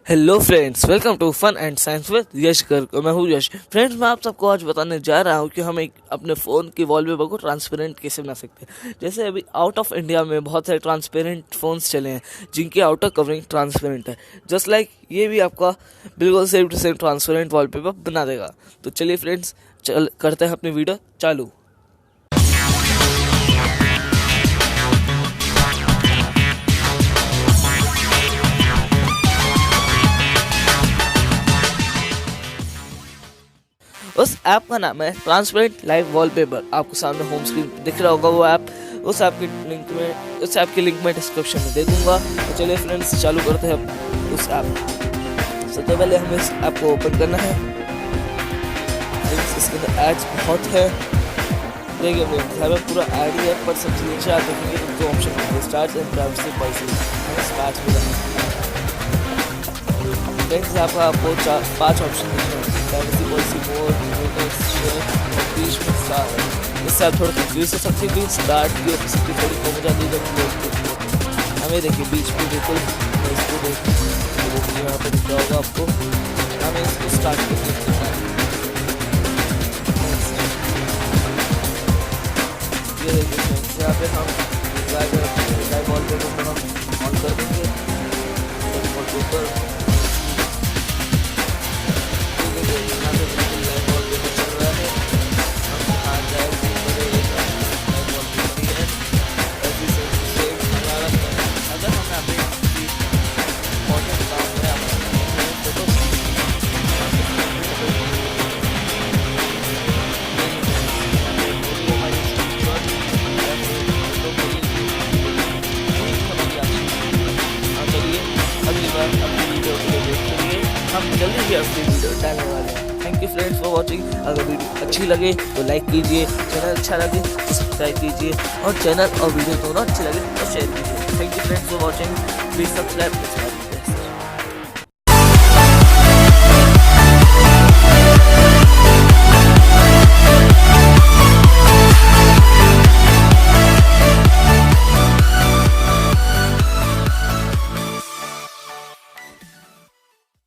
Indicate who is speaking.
Speaker 1: Hello friends, welcome to fun and science with Yash Kar. मैं हूँ यश। Friends, मैं आप सबको आज बताने जा रहा हूँ कि हम एक अपने फ़ोन की वॉलपेपर को ट्रांसपेरेंट कैसे बना सकते हैं। जैसे अभी आउट ऑफ इंडिया में बहुत सारे ट्रांसपेरेंट फ़ोन्स चले हैं जिनकी आउटर कवरिंग ट्रांसपेरेंट है। जस्ट लाइक ये भी आपका बिल्कुल same to same transparent wallpaper बना देगा। तो चलिए फ्रेंड्स, करते हैं अपनी वीडियो चालू। उस ऐप का नाम है ट्रांसपेरेंट लाइव वॉलपेपर। आपको सामने होम स्क्रीन दिख रहा होगा वो ऐप। उस ऐप की लिंक मैं डिस्क्रिप्शन में दे दूंगा। तो चलिए फ्रेंड्स, चालू करते हैं उस ऐप। सबसे पहले हमें इस ऐप को ओपन करना है। फ्रेंड्स, इसके अंदर एड्स बहुत है। देखिए फ्रेंड्स, यहाँ पे पूरा ऐड ही है, पर सबसे नीचे आप देखेंगे तो दो ऑप्शन है, स्टार्ट एंड प्राइवेसी पॉलिसी। हमें स्टार्ट में जाना है। फ्रेंड्स, यहाँ पर आपको 5 ऑप्शन दिख रहे हैं, प्राइवेसी पॉलिसी, मोर, मिनट्स, शेयर और बीच में स्टार्ट है। इससे आप थोड़ा कंफ्यूज हो सकते हैं कि स्टार्ट की और इसकी थोड़ी कम हो जाती है। हमें देखिए बीच में बिल्कुल इसको देखिए, यहाँ पर दिख रहा होगा आपको। हमें इसको स्टार्ट करना है। ये देखिए फ्रेंड्स, यहाँ पे हम लाइव वॉलपेपर को हम ऑन कर देंगे। वॉलपेपर अपनी वीडियो के लिए वेट करिए। हम जल्दी ही अपनी वीडियो डालने वाले हैं। Thank you friends for watching. अगर वीडियो अच्छी लगे तो लाइक कीजिए, चैनल अच्छा लगे तो सब्सक्राइब कीजिए, और चैनल और वीडियो दोनों अच्छे लगे तो शेयर कीजिए। Thank you friends for watching. Please subscribe.